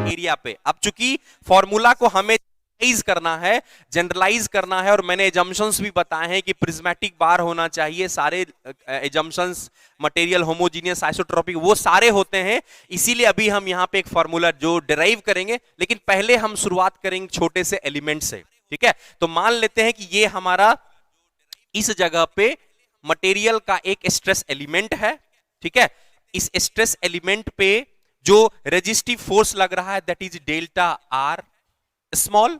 Area पे। अब चूंकि फॉर्मूला को हमें जनरलाइज करना है और मैंने एजम्पशंस भी बताए हैं कि प्रिज्मेटिक बार होना चाहिए, सारे एजम्पशंस मटेरियल होमोजीनियस आइसोट्रोपिक वो सारे होते हैं, इसीलिए अभी हम यहां पे एक फॉर्मूला जो डिराइव करेंगे। लेकिन पहले हम शुरुआत करेंगे छोटे से एलिमेंट से, ठीक है। तो मान लेते हैं कि ये हमारा इस जगह पे मटेरियल का एक स्ट्रेस एलिमेंट है, ठीक है। इस स्ट्रेस एलिमेंट पे जो रेजिस्टिव फोर्स लग रहा है that is delta R small,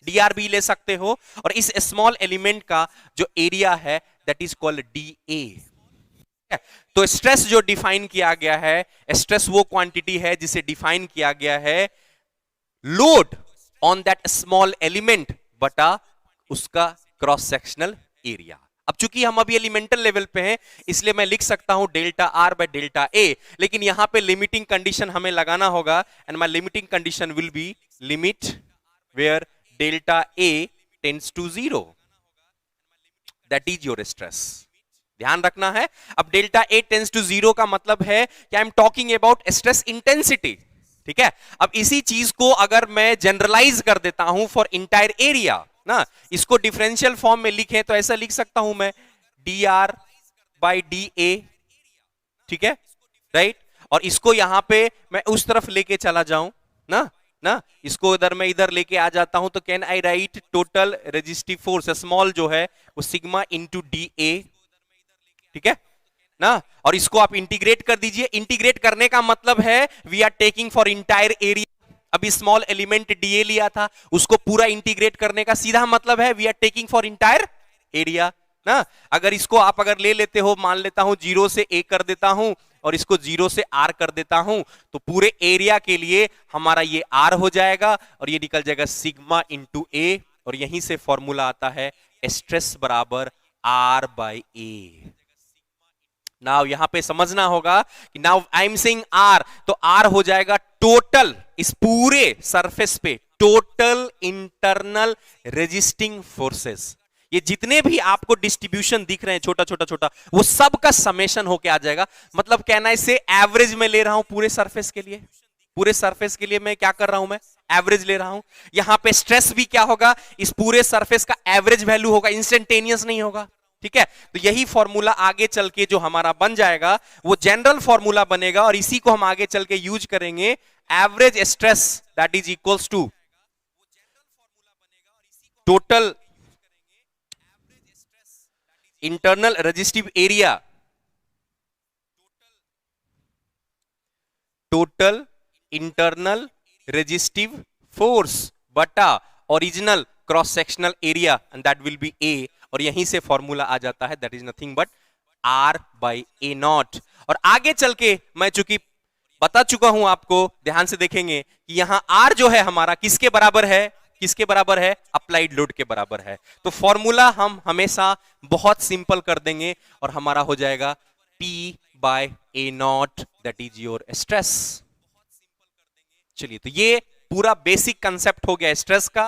dr भी ले सकते हो, और इस स्मॉल एलिमेंट का जो एरिया है दैट इज कॉल्ड dA। तो स्ट्रेस जो डिफाइन किया गया है, स्ट्रेस वो क्वांटिटी है जिसे डिफाइन किया गया है load on that small element बटा उसका क्रॉस सेक्शनल एरिया। अब चूंकि हम अभी एलिमेंटल लेवल पे हैं इसलिए मैं लिख सकता हूं delta R by delta A, लेकिन यहां पे लिमिटिंग कंडीशन हमें लगाना होगा, and my limiting condition will be limit where delta A tends to 0, that is your stress। ध्यान रखना है। अब डेल्टा A tends to 0 का मतलब है कि I am talking about stress intensity, ठीक है। अब इसी चीज को अगर मैं जनरलाइज कर देता हूं फॉर इंटायर एरिया ना, इसको डिफरेंशियल फॉर्म में लिखें तो ऐसा लिख सकता हूं मैं dr by dA, ठीक है, राइट। और इसको यहां पे मैं उस तरफ लेके चला जाऊं ना, इसको इधर मैं इधर लेके आ जाता हूं तो can I right total resistive force small जो है वो सिग्मा इंटू dA, ठीक है ना। और इसको आप इंटीग्रेट कर दीजिए। इंटीग्रेट करने का मतलब है we are taking for entire area. अभी स्मॉल एलिमेंट dA लिया था, उसको पूरा इंटीग्रेट करने का सीधा मतलब है we are taking for entire area ना। अगर इसको आप अगर ले लेते हो, मान लेता हूं 0 से A कर देता हूं और इसको 0 से R कर देता हूं, तो पूरे एरिया के लिए हमारा ये R हो जाएगा और ये निकल जाएगा सिग्मा इंटू A, और यहीं से फॉर्मूला आता है स्ट्रेस बराबर R बाई A। नाउ यहां पे समझना होगा कि now I am saying R, तो R हो जाएगा टोटल, इस पूरे सरफेस पे टोटल इंटरनल रेजिस्टिंग फोर्सेस। ये जितने भी आपको डिस्ट्रीब्यूशन दिख रहे हैं छोटा छोटा छोटा, वो सब का समेशन होके आ जाएगा। मतलब कहना इसे एवरेज में ले रहा हूं पूरे सरफेस के लिए, पूरे सरफेस के लिए मैं क्या कर रहा हूं, मैं एवरेज ले रहा हूं। यहां पे स्ट्रेस भी क्या होगा, इस पूरे सरफेस का एवरेज वैल्यू होगा, इंस्टेंटेनियस नहीं होगा, ठीक है। तो यही फॉर्मूला आगे चल के जो हमारा बन जाएगा वो जनरल फॉर्मूला बनेगा, और इसी को हम आगे चल के यूज करेंगे। Average stress that is equals to total internal resistive area, total internal resistive force बटा original cross sectional area, and that will be A। और यहीं से फॉर्मूला आ जाता है that is nothing but R by A naught. और आगे चल के मैं चूंकि बता चुका हूं आपको, ध्यान से देखेंगे कि यहां R जो है हमारा किसके बराबर है, किसके बराबर है, अप्लाइड लोड के बराबर है। तो फॉर्मूला हम हमेशा बहुत सिंपल कर देंगे और हमारा हो जाएगा P by A naught that is your stress. चलिए, तो ये पूरा बेसिक कंसेप्ट हो गया स्ट्रेस का।